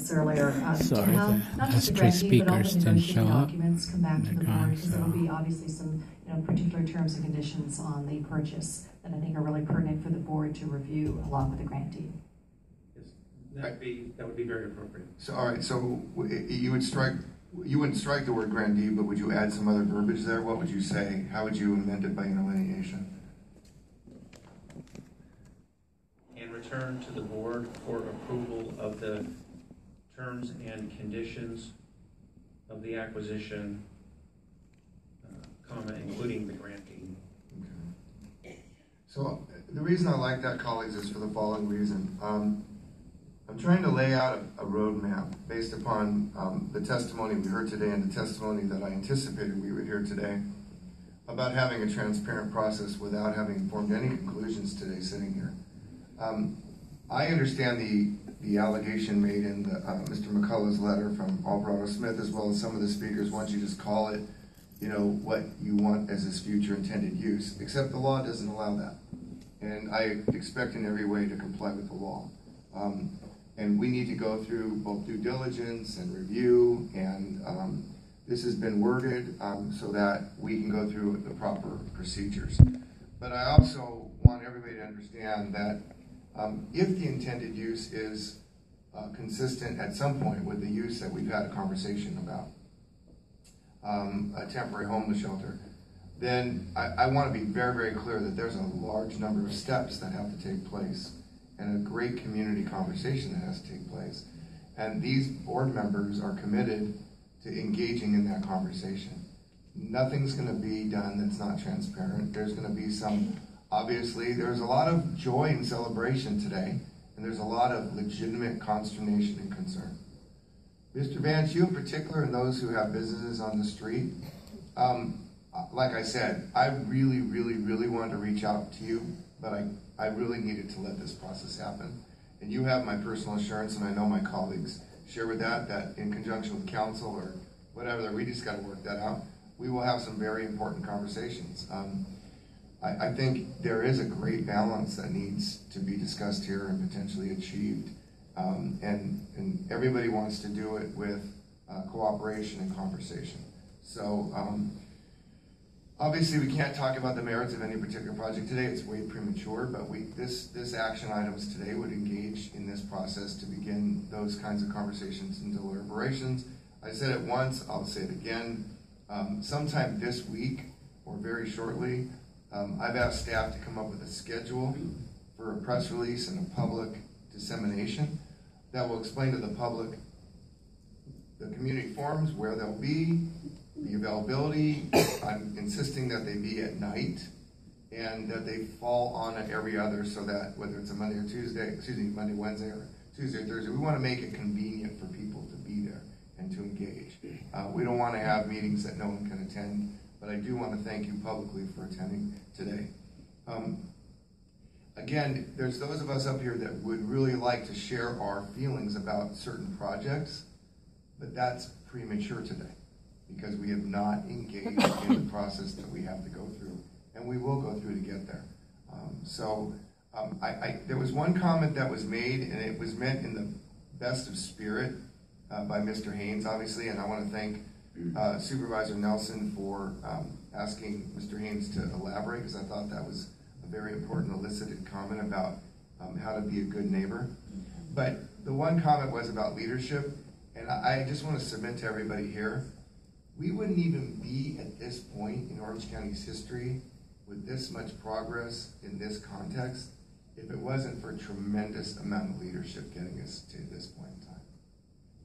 this earlier. Sorry, how, the not just the S3 grantee, but all the speakers didn't negotiating show up. documents come back to the They're board, gone, because there will so- be obviously some particular terms and conditions on the purchase that I think are really pertinent for the board to review along with the grantee. Yes, that would be very appropriate. So, all right, so you wouldn't strike the word grantee, but would you add some other verbiage there? What would you say? How would you amend it by interlineation? And return to the board for approval of the terms and conditions of the acquisition, including the grantee. Okay. So the reason I like that, colleagues, is for the following reason. I'm trying to lay out a roadmap based upon the testimony we heard today and the testimony that I anticipated we would hear today about having a transparent process without having formed any conclusions today sitting here. I understand the allegation made in Mr. McCullough's letter from Alvarado Smith, as well as some of the speakers want you to just call it, what you want as its future intended use, except the law doesn't allow that. And I expect in every way to comply with the law. And we need to go through both due diligence and review, and this has been worded so that we can go through the proper procedures. But I also want everybody to understand that if the intended use is consistent at some point with the use that we've had a conversation about, a temporary homeless shelter, then I want to be very, very clear that there's a large number of steps that have to take place and a great community conversation that has to take place. And these board members are committed to engaging in that conversation. Nothing's going to be done that's not transparent. There's going to be obviously, there's a lot of joy and celebration today, and there's a lot of legitimate consternation and concern. Mr. Vance, you in particular, and those who have businesses on the street, like I said, I really, really, really wanted to reach out to you, but I really needed to let this process happen. And you have my personal assurance, and I know my colleagues share with that in conjunction with council or whatever, we just got to work that out. We will have some very important conversations. I think there is a great balance that needs to be discussed here and potentially achieved. And everybody wants to do it with cooperation and conversation. So obviously we can't talk about the merits of any particular project today. It's way premature, but this action items today would engage in this process to begin those kinds of conversations and deliberations. I said it once, I'll say it again. Sometime this week or very shortly, I've asked staff to come up with a schedule for a press release and a public dissemination that will explain to the public the community forums, where they'll be, the availability. I'm insisting that they be at night and that they fall on every other, so that whether it's a Monday or Tuesday, Monday, Wednesday, or Tuesday or Thursday, we want to make it convenient for people to be there and to engage. We don't want to have meetings that no one can attend, but I do want to thank you publicly for attending today. Again, there's those of us up here that would really like to share our feelings about certain projects, but that's premature today because we have not engaged in the process that we have to go through, and we will go through to get there. There was one comment that was made, and it was meant in the best of spirit by Mr. Haynes, obviously, and I want to thank Supervisor Nelson for asking Mr. Haynes to elaborate, because I thought that was a very important elicited comment about how to be a good neighbor. But the one comment was about leadership, and I just want to submit to everybody here, we wouldn't even be at this point in Orange County's history with this much progress in this context if it wasn't for a tremendous amount of leadership getting us to this point in time.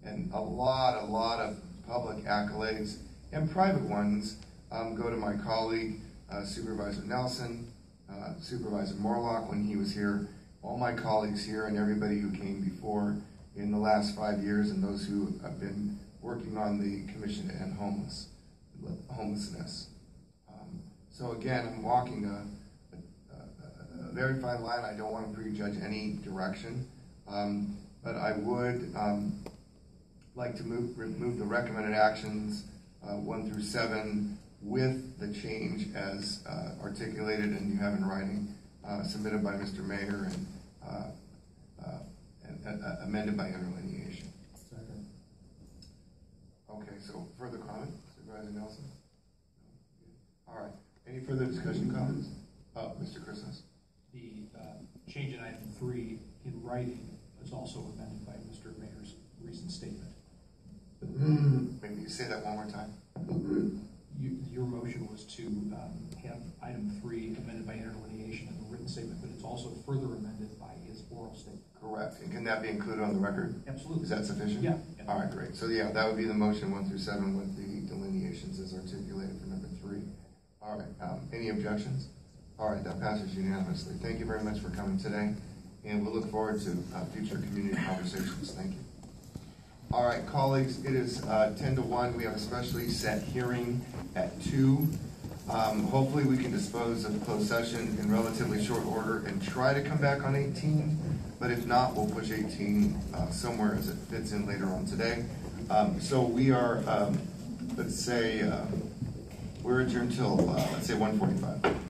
And a lot of public accolades and private ones go to my colleague, Supervisor Nelson, Supervisor Morlock when he was here, all my colleagues here, and everybody who came before in the last 5 years, and those who have been working on the Commission to End Homelessness. So again, I'm walking a very fine line. I don't want to prejudge any direction, but I would like to remove the recommended actions 1 through 7 with the change as articulated and you have in writing, submitted by Mr. Mayor and amended by interlineation. So Further comment, Supervisor Nelson? No? All right. Any further discussion, colleagues? Mr. Christmas? The change in item 3 in writing was also amended by Mr. Mayor's recent statement. Maybe you say that one more time. Your motion was to have item 3 amended by interlineation in the written statement, but it's also further amended by his oral statement. Correct. And can that be included on the record? Absolutely. Is that sufficient? Yeah. All right, great. So yeah, that would be the motion 1 through 7 with the delineations as articulated for number 3. All right. Any objections? All right, that passes unanimously. Thank you very much for coming today, and we'll look forward to future community conversations. Thank you. All right, colleagues, it is 10 to 1. We have a specially set hearing at 2. Hopefully we can dispose of closed session in relatively short order and try to come back on 18, but if not, we'll push 18 somewhere as it fits in later on today. So we are, let's say, we're adjourned till, let's say 1:45.